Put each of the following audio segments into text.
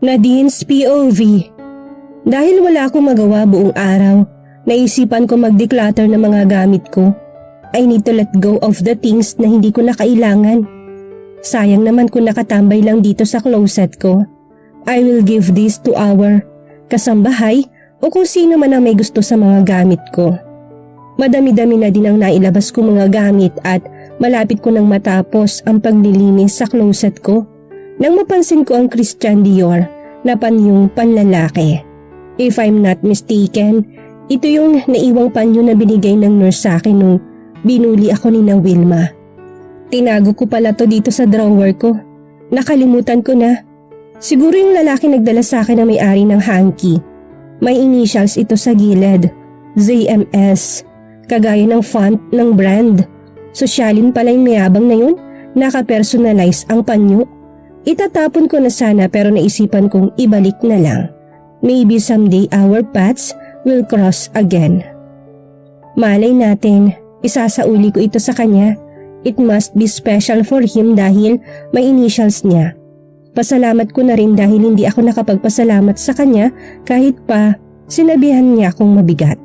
Nadine's POV. Dahil wala akong magawa buong araw, naisipan ko mag-declutter ng mga gamit ko. I need to let go of the things na hindi ko na kailangan. Sayang naman kung nakatambay lang dito sa closet ko. I will give this to our kasambahay o kung sino man ang may gusto sa mga gamit ko. Madami-dami na din ang nailabas kong mga gamit at malapit ko nang matapos ang paglilinis sa closet ko. Nang mapansin ko ang Christian Dior na panyong panlalaki. If I'm not mistaken, ito yung naiwang panyo na binigay ng nurse sa akin nung binuli ako ni na Wilma. Tinago ko pala to dito sa drawer ko. Nakalimutan ko na. Siguro yung lalaki nagdala sa akin na may-ari ng hanky. May initials ito sa gilid, ZMS, kagaya ng font ng brand. Sosyalin pala yung mayabang na yun, naka-personalize ang panyo. Itatapon ko na sana pero naisipan kong ibalik na lang. Maybe someday our paths will cross again. Malay natin, isasauli ko ito sa kanya. It must be special for him dahil may initials niya. Pasalamat ko na rin dahil hindi ako nakapagpasalamat sa kanya kahit pa sinabihan niya akong mabigat.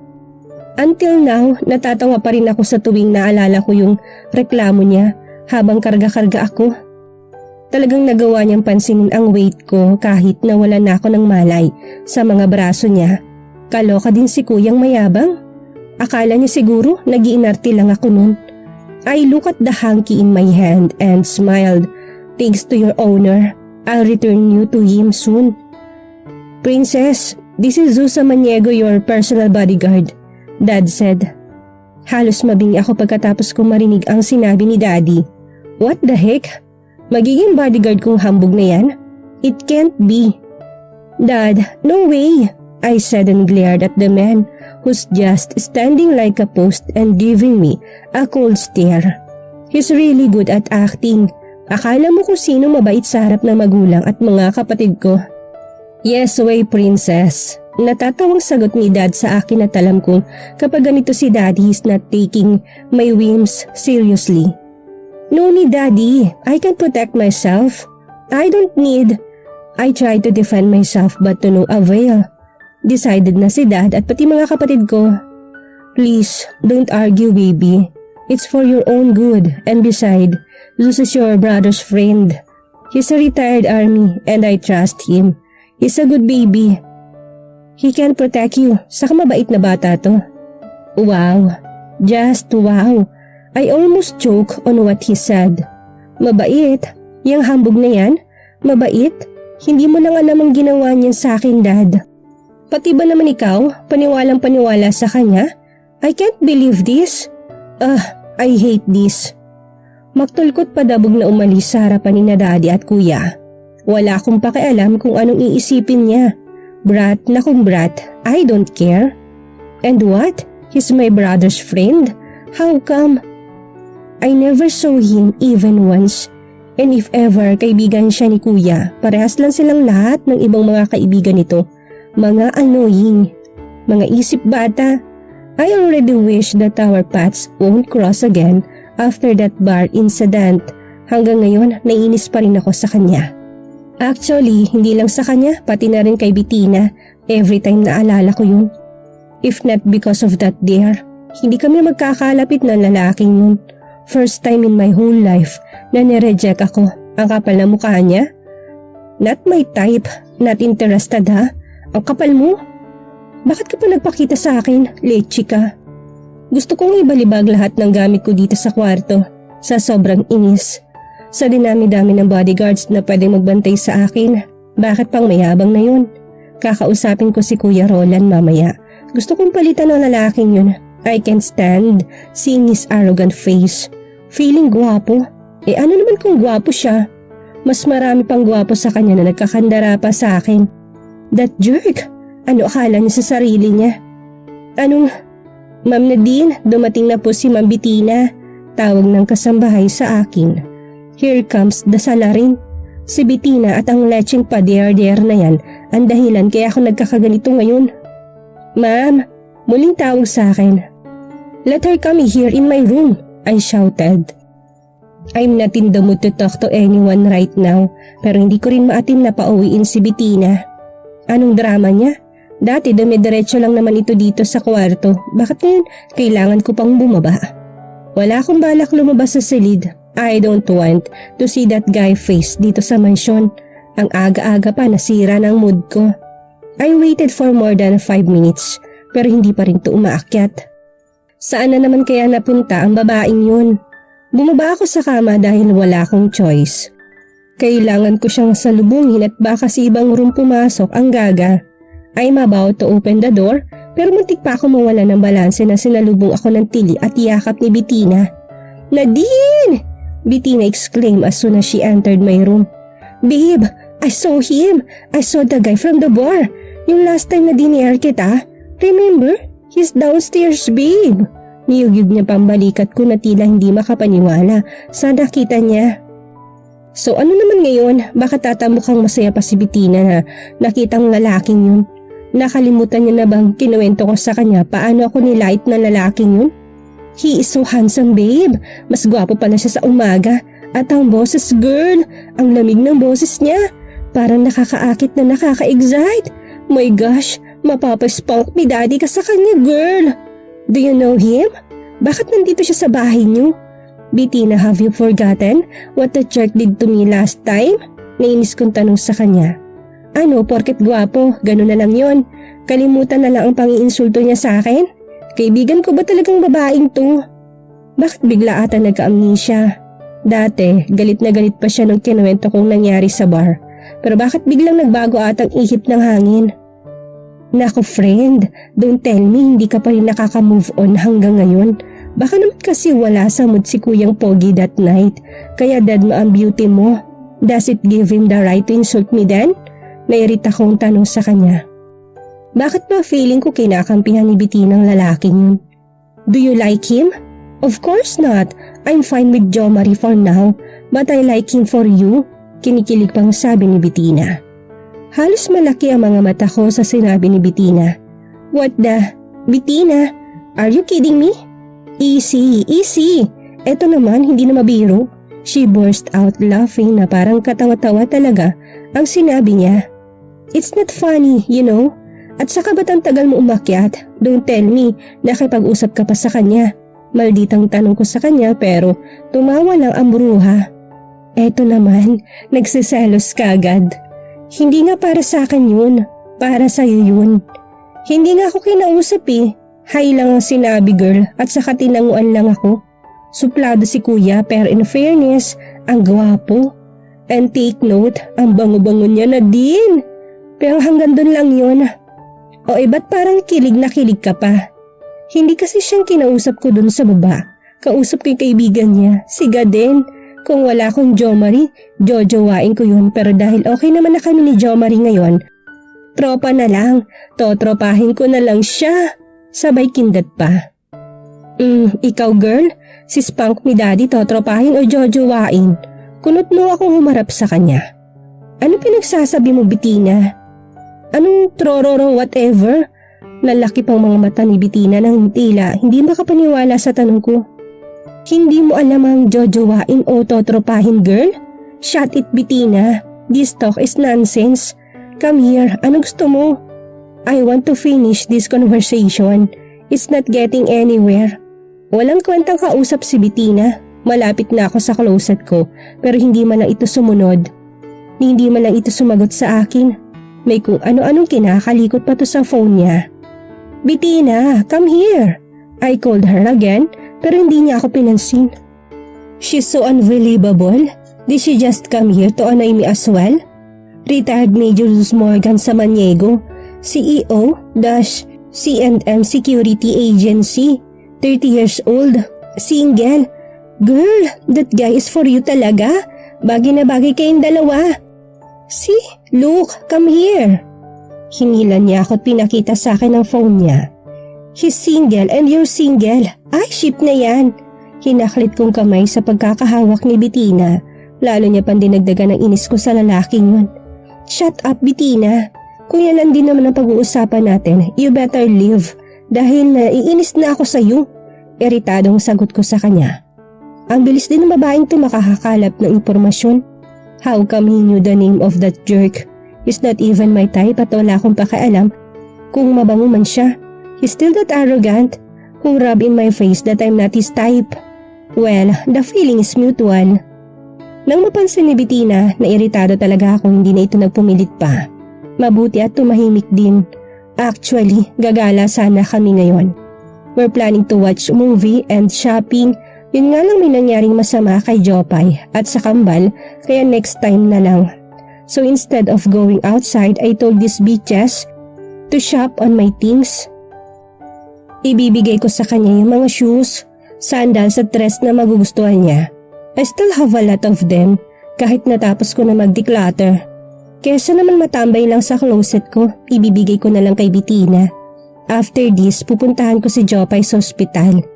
Until now, natatawa pa rin ako sa tuwing naalala ko yung reklamo niya habang karga-karga ako. Talagang nagawa niyang pansinin ang weight ko kahit nawala na ako ng malay sa mga braso niya. Kaloka din si kuyang mayabang. Akala niya siguro nag-iinarte lang ako nun. I look at the hanky in my hand and smiled. Thanks to your owner, I'll return you to him soon. Princess, this is Zusa Maniego, your personal bodyguard, Dad said. Halos mabingi ako pagkatapos kong marinig ang sinabi ni Daddy. What the heck? Magiging bodyguard kong hambog na yan? It can't be. Dad, no way, I said and glared at the man who's just standing like a post and giving me a cold stare. He's really good at acting. Akala mo kung sino mabait sa harap ng magulang at mga kapatid ko. Yes way, princess. Natatawang sagot ni Dad sa akin at alam kong kapag ganito si Daddy is not taking my whims seriously. No need, Daddy. I can protect myself. I don't need. I try to defend myself but to no avail. Decided na si Dad at pati mga kapatid ko. Please, don't argue, baby. It's for your own good and beside, Zeus is your brother's friend. He's a retired army and I trust him. He's a good baby. He can protect you. Saka mabait na bata to. Wow. Just wow. I almost choke on what he said. Mabait? Yang hambog na yan? Mabait? Hindi mo na nga namang ginawa niyan sa akin, Dad. Pati ba naman ikaw, paniwalang paniwala sa kanya? I can't believe this. I hate this. Magtulkot padabog na umalis sa harapan ni na Daddy at Kuya. Wala akong pakialam kung anong iisipin niya. Brat na kung brat, I don't care. And what? He's my brother's friend? How come? I never saw him even once. And if ever kaibigan siya ni Kuya, parehas lang silang lahat ng ibang mga kaibigan nito. Mga annoying. Mga isip bata. I already wish that our paths won't cross again after that bar incident. Hanggang ngayon, naiinis pa rin ako sa kanya. Actually, hindi lang sa kanya, pati na rin kay Bettina. Every time naalala ko yun. If not because of that dare, hindi kami magkakalapit ng lalaking yun. First time in my whole life na nireject ako. Ang kapal na mukha niya. Not my type, not interested ha. Ang kapal mo. Bakit ka pa nagpakita sa akin? Lechi ka. Gusto kong ibalibag lahat ng gamit ko dito sa kwarto. Sa sobrang inis. Sa dinami-dami ng bodyguards na pwedeng magbantay sa akin. Bakit pang mayabang na yun? Kakausapin ko si Kuya Roland mamaya. Gusto kong palitan ng lalaking yun. I can't stand seeing his arrogant face. Feeling gwapo. Ano naman kung gwapo siya? Mas marami pang gwapo sa kanya na nagkakandara pa sa akin. That jerk! Ano akala niya sa sarili niya? Anong... Ma'am Nadine, dumating na po si Ma'am Bettina. Tawag ng kasambahay sa akin. Here comes the salarin. Si Bettina at ang lecheng pader-der na yan ang dahilan kaya ako nagkakaganito ngayon. Ma'am, muling tawag sa akin. Let her come here in my room, I shouted. I'm not in the mood to talk to anyone right now, pero hindi ko rin maatim na pauwiin si Bettina. Anong drama niya? Dati dumidiretso lang naman ito dito sa kwarto. Bakit ngayon kailangan ko pang bumaba? Wala akong balak lumabas sa silid. I don't want to see that guy face dito sa mansyon. Ang aga-aga pa nasira ng mood ko. I waited for more than 5 minutes pero hindi pa rin to umaakyat. Saan na naman kaya napunta ang babaeng yun? Bumaba ako sa kama dahil wala akong choice. Kailangan ko siyang salubungin at baka sa ibang room pumasok ang gaga. I'm about to open the door pero muntik pa ako mawala ng balanse na sinalubong ako ng tili at yakap ni Bettina. "Nadine!" Bettina exclaimed as soon as she entered my room. "Babe, I saw him! I saw the guy from the bar. Yung last time na dinner kita. Remember? He's downstairs, babe." Niyugid niya pambalikat ko na tila hindi makapaniwala sa nakita niya. So ano naman ngayon? Bakit tatamukhang masaya pa si Bettina na nakitang lalaking yun? Nakalimutan niya na bang kinuwento ko sa kanya paano ako nilait na lalaking yun? He is so handsome, babe. Mas gwapo pala siya sa umaga. At ang boses, girl, ang lamig ng boses niya. Parang nakakaakit na nakaka-excite. My gosh, mapapaspunk ni daddy ka sa kanya, girl. Do you know him? Bakit nandito siya sa bahay niyo? Bettina, have you forgotten what the jerk did to me last time? Nainis kong tanong sa kanya. Ano, porket gwapo, gano'n na lang yon. Kalimutan na lang ang pang-iinsulto niya sa akin? Kaibigan ko ba talagang babaeng to? Bakit bigla ata nagka-amnesia? Dati, galit na galit pa siya nung kinuwento kong nangyari sa bar. Pero bakit biglang nagbago atang ihip ng hangin? Nako friend, don't tell me hindi ka pa rin nakaka-move on hanggang ngayon. Baka naman kasi wala sa mood si Kuyang Pogi that night, kaya dead mo ang beauty mo. Does it give him the right to insult me then? Nairita kong tanong sa kanya. Bakit ba feeling ko kinakampihan ni Bettina ng lalaking yun? Do you like him? Of course not. I'm fine with Jo Marie for now, but I like him for you. Kinikilig pang sabi ni Bettina. Halos malaki ang mga mata ko sa sinabi ni Bettina. What the? Bettina? Are you kidding me? Easy, easy. Eto naman, hindi na mabiro. She burst out laughing na parang katawa-tawa talaga ang sinabi niya. It's not funny, you know. At saka ba't ang tagal mo umakyat? Don't tell me, nakipag-usap ka pa sa kanya. Malditang tanong ko sa kanya pero tumawa lang ang bruha. Eto naman, nagsiselos ka agad. Hindi nga para sa akin yun, para sa'yo yun. Hindi nga ako kinausap eh. Hi lang ang sinabi girl at saka tinanguan lang ako. Suplado si kuya pero in fairness, ang gwapo. And take note, ang bango-bango niya na din. Pero hanggang doon lang yun. O ba't parang kilig na kilig ka pa? Hindi kasi siyang kinausap ko doon sa baba. Kausap ko yung kaibigan niya, si Gaden. Kung wala akong Jo Marie, jojowain ko yun pero dahil okay naman na kami ni Jo Marie ngayon, tropa na lang, totropahin ko na lang siya. Sabay kindat pa. Ikaw girl, si Spunk ni daddy totropahin o jojowain? Kunot mo akong humarap sa kanya. Ano pinagsasabi mo Bettina? Anong trororo whatever? Lalaki pang mga mata ni Bettina nang tila hindi makapaniwala sa tanong ko. Hindi mo alam ang jojowain o totropahin girl? Shut it Bettina, this talk is nonsense. Come here, ano gusto mo? I want to finish this conversation. It's not getting anywhere. Walang kwentang kausap si Bettina. Malapit na ako sa closet ko pero hindi man lang ito sumunod. Hindi man lang ito sumagot sa akin. May kung ano-anong kinakalikot pa to sa phone niya. Bettina, come here. I called her again pero hindi niya ako pinansin. She's so unbelievable. Did she just come here to annoy me as well? Retired Major Luz Morgan Samaniego, CEO, C&M Security Agency, 30 years old, single. Girl, that guy is for you talaga. Bagay na bagay kayong dalawa. See, look, come here. Hinilan niya ako at pinakita sa akin ang phone niya. He's single and you're single. Ay, ship na yan. Hinaklit kong kamay sa pagkakahawak ni Bettina. Lalo niya pang dinagdagan ng inis ko sa lalaking yun. Shut up, Bettina. Kung yan lang din naman ang pag-uusapan natin, you better leave. Dahil naiinis na ako sa iyo. Iritadong sagot ko sa kanya. Ang bilis din ng babaeng to makakakalap ng impormasyon. How come he knew the name of that jerk? He's not even my type at wala akong pakialam kung mabango man siya. He's still that arrogant who rub in my face that I'm not his type. Well, the feeling is mutual. Nang mapansin ni Bettina na iritado talaga ako, hindi na ito nagpumilit pa. Mabuti at tumahimik din. Actually, gagala sana kami ngayon. We're planning to watch movie and shopping. Yun nga lang may nangyaring masama kay Jopay at sa kambal, kaya next time na lang. So instead of going outside, I told these bitches to shop on my things. Ibibigay ko sa kanya yung mga shoes, sandals at dress na magugustuhan niya. I still have a lot of them kahit natapos ko na mag-declutter. Kesa naman matambay lang sa closet ko, ibibigay ko na lang kay Bettina. After this, pupuntahan ko si Jopay sa ospital.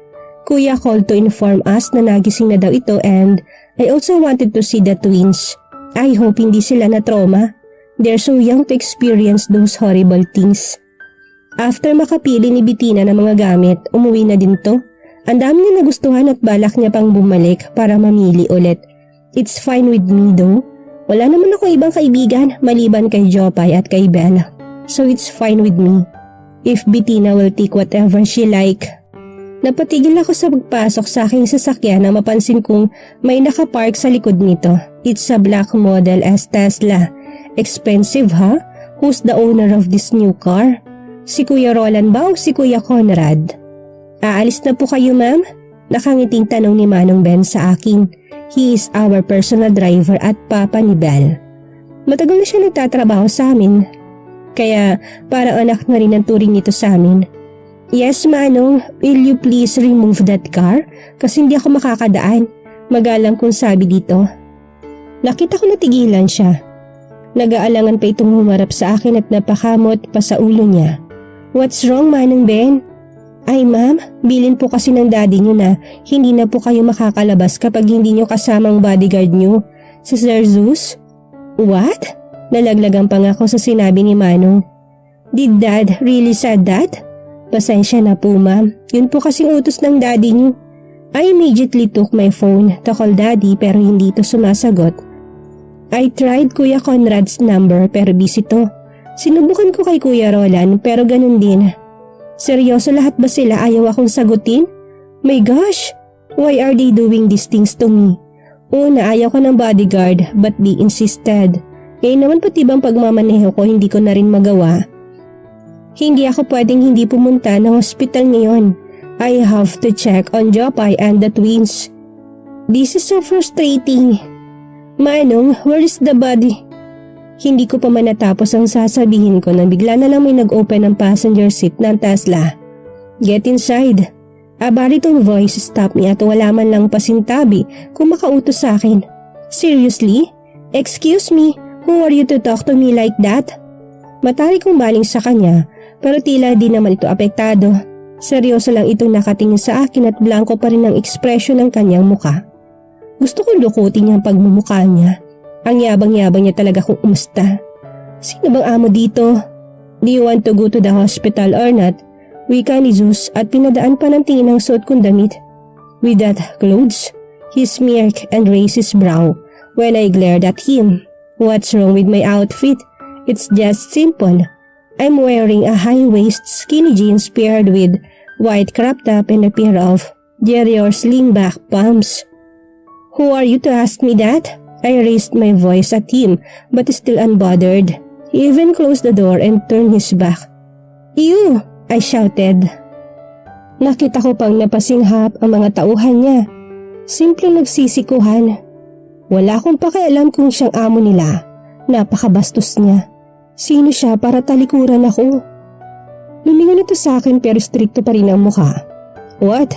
Kuya called to inform us na nagising na daw ito and I also wanted to see the twins. I hope hindi sila na trauma. They're so young to experience those horrible things. After makapili ni Bettina ng mga gamit, umuwi na din to. Ang dami niya nagustuhan at balak niya pang bumalik para mamili ulit. It's fine with me though. Wala naman ako ibang kaibigan maliban kay Jopay at kay Bella. So it's fine with me. If Bettina will take whatever she like. Napatigil ako sa pagpasok sa aking sasakyan na mapansin kong may nakapark sa likod nito. It's a black model as Tesla. Expensive ha? Who's the owner of this new car? Si Kuya Roland ba o si Kuya Conrad? Aalis na po kayo ma'am? Nakangiting tanong ni Manong Ben sa akin. He is our personal driver at papa ni Belle. Matagal na siya nagtatrabaho sa amin. Kaya parang anak na rin ang turing nito sa amin. Yes, Manong, will you please remove that car? Kasi hindi ako makakadaan. Magalang kong sabi dito. Nakita ko natigilan siya. Nag-aalangan pa itong humarap sa akin at napakamot pa sa ulo niya. What's wrong, Manong Ben? Ay ma'am, bilin po kasi ng daddy niyo na hindi na po kayo makakalabas kapag hindi niyo kasamang bodyguard niyo. Si Sir Zeus? What? Nalaglagan pa nga ako sa sinabi ni Manong. Did Dad really said that? Pasensya na po ma'am, yun po kasing utos ng daddy niyo. I immediately took my phone to call daddy pero hindi ito sumasagot. I tried Kuya Conrad's number pero busy to. Sinubukan ko kay Kuya Roland pero ganun din. Seryoso lahat ba sila ayaw akong sagutin? My gosh, why are they doing these things to me? Una, ayaw ko ng bodyguard but they insisted. Ngayon naman pati bang pagmamaneho ko hindi ko na rin magawa. Hindi ako pwedeng hindi pumunta ng hospital ngayon. I have to check on Jopay and the twins. This is so frustrating. Manong, where is the body? Hindi ko pa man natapos ang sasabihin ko nang bigla na lang may nag-open ng passenger seat ng Tesla. Get inside. A baritone voice stopped me at wala man lang pasintabi kung makautos sa akin. Seriously? Excuse me, who are you to talk to me like that? Matari kong baling sa kanya pero tila di naman ito apektado. Seryoso lang itong nakatingin sa akin at blanco pa rin ang ekspresyon ng kanyang muka. Gusto kong lukutin niya ang pagmumukha niya. Ang yabang-yabang niya talaga kung umusta. Sino bang amo dito? Do you want to go to the hospital or not? Wika ni Zeus at pinadaan pa ng tingin ang suot kong damit. With that clothes, he smirked and raised his brow when I glared at him. What's wrong with my outfit? It's just simple. I'm wearing a high-waist skinny jeans paired with white crop top and a pair of Jerrior slingback pumps. Who are you to ask me that? I raised my voice at him but still unbothered. He even closed the door and turned his back. "You!" I shouted. Nakita ko pang napasinghap ang mga tauhan niya. Simpleng nagsisikuhan. Wala akong pakialam kung siyang amo nila. Napakabastos niya. Sino siya para talikuran ako? Lumingon ito sa akin pero strikto pa rin ang mukha. What?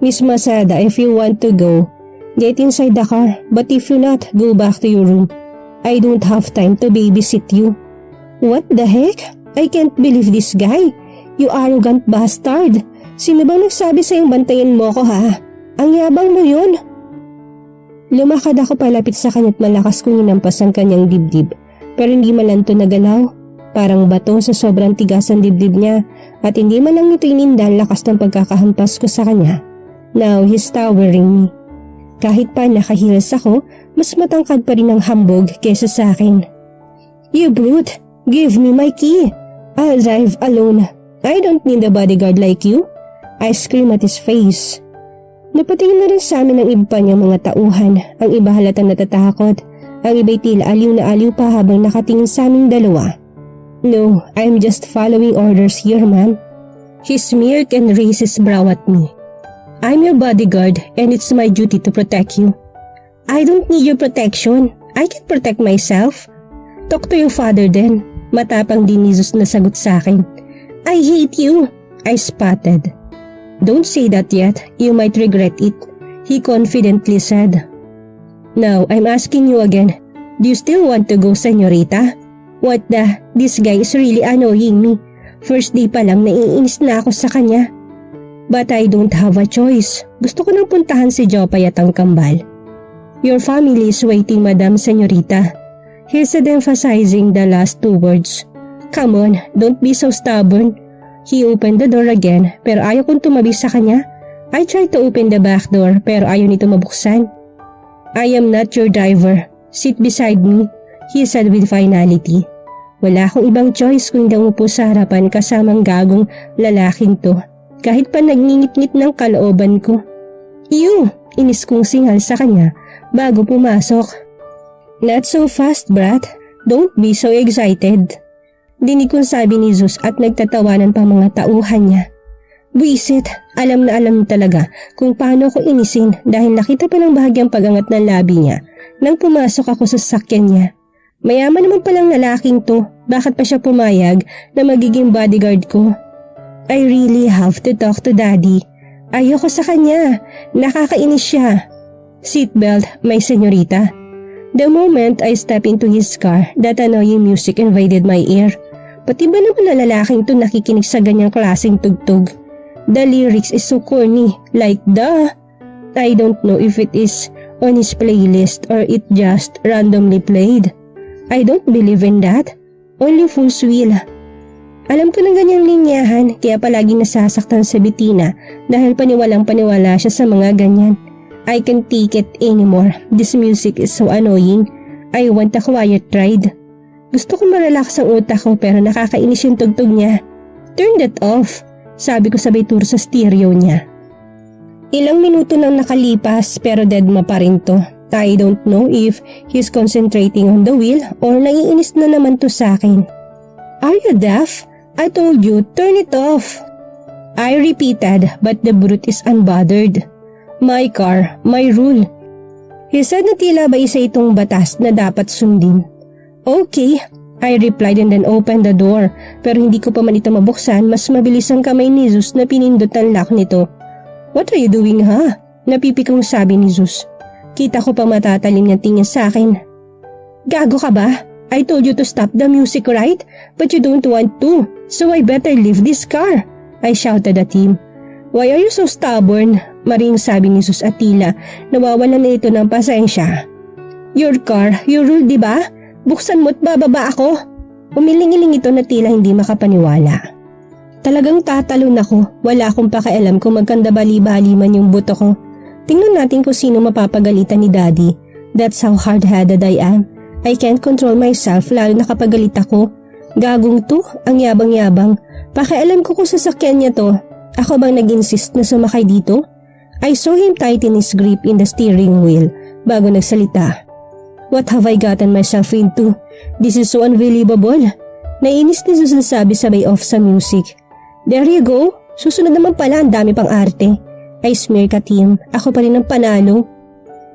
Miss Masada, if you want to go, get inside the car, but if you not, go back to your room. I don't have time to babysit you. What the heck? I can't believe this guy. You arrogant bastard. Sino bang nagsabi sa'yong bantayan mo ko ha? Ang yabang mo yun. Lumakad ako palapit sa kanya at malakas kong inampas ang kanyang dibdib. Pero hindi man lang ito nagalaw. Parang bato sa sobrang tigas ang dibdib niya at hindi man lang nito ininda ang lakas ng pagkakahampas ko sa kanya. Now he's towering me. Kahit pa nakahilas ako, mas matangkad pa rin ang hambog kesa sa akin. You brute! Give me my key! I'll drive alone. I don't need a bodyguard like you. I scream at his face. Napatingin na rin sa amin ang iba pa niyang mga tauhan. Ang iba halatang natatakot. Ang iba'y tila aliw na aliw pa habang nakatingin sa aming dalawa. No, I'm just following orders here, ma'am. He smirked and raised his brow at me. I'm your bodyguard and it's my duty to protect you. I don't need your protection. I can protect myself. Talk to your father then. Matapang din ni Jesus na sagot sa akin. I hate you, I sputtered. Don't say that yet. You might regret it, he confidently said. Now, I'm asking you again. Do you still want to go, Senorita? What the? This guy is really annoying me. First day pa lang naiinis na ako sa kanya. But I don't have a choice. Gusto ko nang puntahan si Jopay at ang kambal. Your family is waiting, Madam Senorita. He said, emphasizing the last two words. Come on, don't be so stubborn. He opened the door again pero ayaw kong tumabi sa kanya. I tried to open the back door pero ayaw nito mabuksan. I am not your driver. Sit beside me, he said with finality. Wala akong ibang choice kung hindi umupo sa harapan kasamang gagong lalaking to. Kahit pa nagngingit-ngit ng kalooban ko. Ew! Inis kong singal sa kanya bago pumasok. Not so fast, brat. Don't be so excited. Dinig kong sabi ni Zeus at nagtatawanan pa mga tauhan niya. Buisit, alam na alam talaga kung paano ako inisin dahil nakita pa ng bahagyang pagangat ng labi niya nang pumasok ako sa sasakyan niya. Mayaman naman palang lalaking to, bakit pa siya pumayag na magiging bodyguard ko? I really have to talk to daddy. Ayoko sa kanya, nakakainis siya. Seatbelt, my señorita. The moment I step into his car, that annoying music invaded my ear. Pati ba naman na lalaking to nakikinig sa ganyang klaseng tugtog? The lyrics is so corny, like duh. I don't know if it is on his playlist or it just randomly played. I don't believe in that. Only fools will. Alam ko ng ganyang linyahan kaya palaging nasasaktan sa Bettina dahil paniwalang paniwala siya sa mga ganyan. I can't take it anymore. This music is so annoying. I want a quiet ride. Gusto ko marelax ang utak ko pero nakakainis yung tugtog niya. Turn that off, sabi ko sabay turo sa stereo niya. Ilang minuto nang nakalipas pero deadma pa rin to. I don't know if he's concentrating on the wheel or naiinis na naman to sa akin. Are you deaf? I told you, turn it off. I repeated but the brute is unbothered. My car, my rule. He said na tila ba isa itong batas na dapat sundin. Okay, I replied and then opened the door pero hindi ko pa man ito mabuksan mas mabilis ang kamay ni Zeus na pinindot ang lock nito. What are you doing ha? Napipikong sabi ni Zeus. Kita ko pa matatalim niyang tingin sa akin. Gago ka ba? I told you to stop the music, right? But you don't want to, so I better leave this car. I shouted at him. Why are you so stubborn? Maring sabi ni Zeus at tila nawawalan na ito ng pasensya. Your car, your rule, diba? Buksan mo't bababa ako. Umiling-iling ito na tila hindi makapaniwala. Talagang tatalon ako, wala akong pakialam kung magkandabali-bali man yung buto ko. Tingnan natin kung sino mapapagalitan ni Daddy. That's how hard-headed I am. I can't control myself lalo na kapag galit ako. Gagong to, ang yabang-yabang. Pakialam ko kung sasakyan niya to. Ako bang nag-insist na sumakay dito? I saw him tighten his grip in the steering wheel bago nagsalita. What have I gotten myself into? This is so unbelievable. Nainis ni Zeus sabi sabay off sa music. There you go. Susunod naman pala ang dami pang arte. I smirk at him. Ako pa rin ang panalo.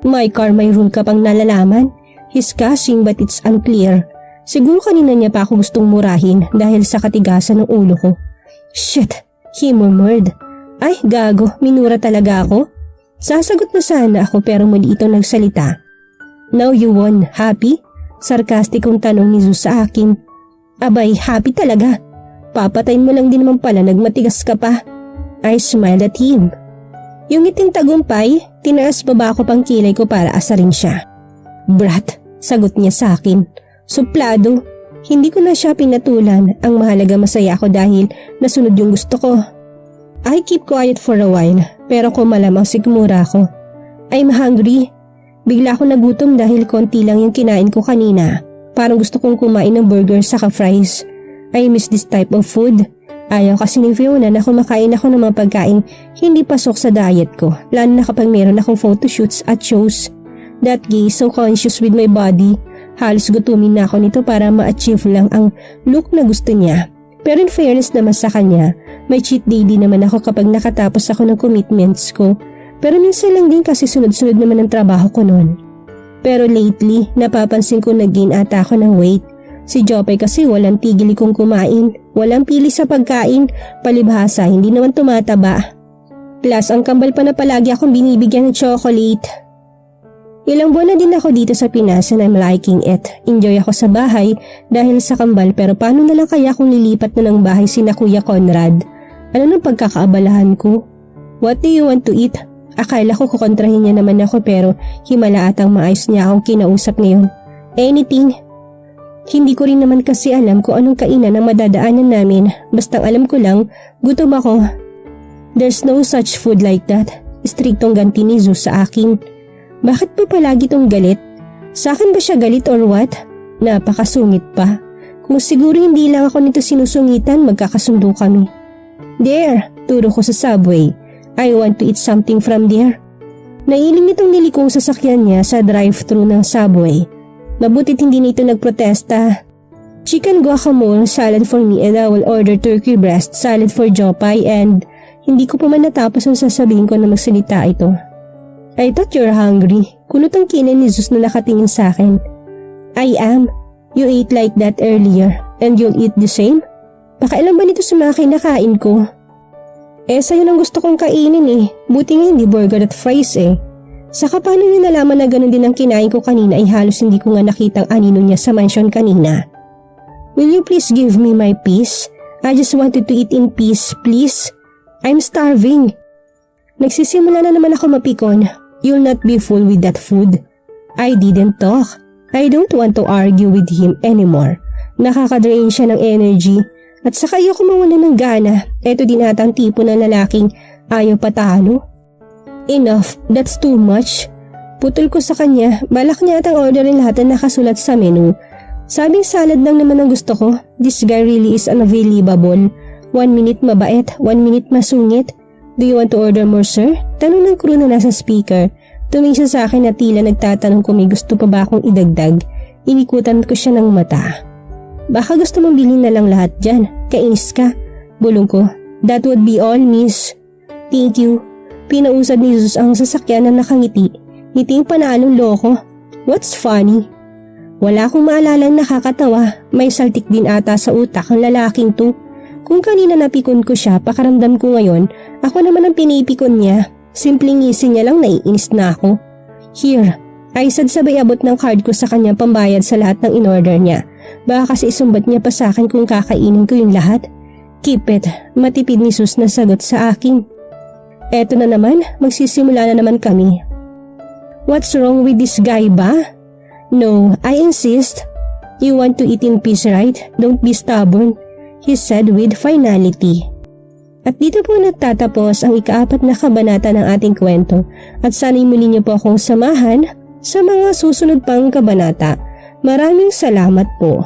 My car, may rule ka pang nalalaman. He's gushing but it's unclear. Siguro kanina niya pa ako gustong murahin dahil sa katigasan ng ulo ko. Shit, he murmured. Ay, gago, minura talaga ako. Sasagot na sana ako pero muli ito nagsalita. Now you won, happy? Sarkastikong tanong ni Zeus sa akin. Abay, happy talaga. Papatayin mo lang din naman pala nagmatigas ka pa. I smiled at him. Yung ngiting tagumpay, tinaas baba ko pang kilay ko para asarin siya. Brat, sagot niya sa akin. Suplado, hindi ko na siya pinatulan. Ang mahalaga masaya ako dahil nasunod yung gusto ko. I keep quiet for a while pero kung malamang sigmura ako. I'm hungry. Bigla ako nagutom dahil konti lang yung kinain ko kanina. Parang gusto kong kumain ng burger saka fries. I miss this type of food. Ayaw kasi ni Fiona na kumakain ako ng mga pagkain hindi pasok sa diet ko, lalo na kapag meron akong photoshoots at shows. That gay is so conscious with my body. Halos gutumin na ako nito para ma-achieve lang ang look na gusto niya. Pero in fairness naman sa kanya, may cheat day din naman ako kapag nakatapos ako ng commitments ko. Pero minsan lang din kasi sunod-sunod naman ang trabaho ko noon. Pero lately, napapansin ko nag-gain ata ako ng weight. Si Jopay kasi walang tigil kong kumain, walang pili sa pagkain, palibhasa hindi naman tumataba. Plus ang kambal pa na palagi akong binibigyan ng chocolate. Ilang buwan na din ako dito sa Pinas and I'm liking it. Enjoy ako sa bahay dahil sa kambal pero paano na lang kaya kung lilipat na ng bahay sina Kuya Conrad? Ano nang pagkakaabalahan ko? What do you want to eat? Akala ko kukontrahin niya naman ako pero himala atang maayos niya akong kinausap ngayon. Anything. Hindi ko rin naman kasi alam kung anong kainan ang madadaanan namin. Bastang alam ko lang, gutom ako. There's no such food like that. Striktong ganti ni Zeus sa akin. Bakit pa palagi tong galit? Sa akin ba siya galit or what? Napakasungit pa. Kung siguro hindi lang ako nito sinusungitan, magkakasundo kami. There, turo ko sa subway. I want to eat something from there. Nailing nitong nilikong sasakyan niya sa drive-thru ng subway. Mabutit hindi nito nagprotesta. Chicken guacamole salad for me and I will order turkey breast salad for Jopay and hindi ko pa man natapos ang sasabihin ko na magsalita ito. I thought you're hungry. Kulot ang kinan ni Zeus na nakatingin sa akin. I am. You ate like that earlier and you'll eat the same? Pakailan ba nito sa mga kinakain ko? Sa'yo nang gusto kong kainin eh. Buti nga hindi burger at fries eh. Saka paano niyo nalaman na ganun din ang kinain ko kanina ay halos hindi ko nga nakitang anino niya sa mansion kanina. Will you please give me my peace? I just wanted to eat in peace, please. I'm starving. Nagsisimula na naman ako mapikon. You'll not be full with that food. I didn't talk. I don't want to argue with him anymore. Nakaka-drain siya ng energy. At saka ayoko mawala ng gana. Ito din ata ang tipo ng lalaking ayaw patalo. Enough, that's too much. Putol ko sa kanya, balak niya atang orderin lahat na nakasulat sa menu. Sabing salad lang naman ang gusto ko. This guy really is unavailable. 1 minute mabait, 1 minute masungit. Do you want to order more, sir? Tanong ng crew na nasa speaker. Tumingin siya sa akin na tila nagtatanong kung may gusto pa ba akong idagdag. Inikutan ko siya ng mata. Baka gusto mong bilhin na lang lahat dyan. Kainis ka. Bulong ko. That would be all, miss. Thank you. Pinausad ni Jesus ang sasakyan na nakangiti. Ngiting panalong loko. What's funny? Wala akong maalalang nakakatawa. May saltik din ata sa utak ang lalaking to. Kung kanina napikon ko siya, pakaramdam ko ngayon, ako naman ang pinipikon niya. Simpleng ngisi niya lang naiinis na ako. Here, I said sabay abot ng card ko sa kanya pambayad sa lahat ng in-order niya. Baka kasi isumbat niya pa sa akin kung kakainin ko yung lahat. Keep it, matipid ni Sus na sagot sa akin. Eto na naman, magsisimula na naman kami. What's wrong with this guy ba? No, I insist. You want to eat in peace, right? Don't be stubborn, he said with finality. At dito po nagtatapos ang ika-4 na kabanata ng ating kwento at sana'y muli niyo po akong samahan sa mga susunod pang kabanata. Maraming salamat po.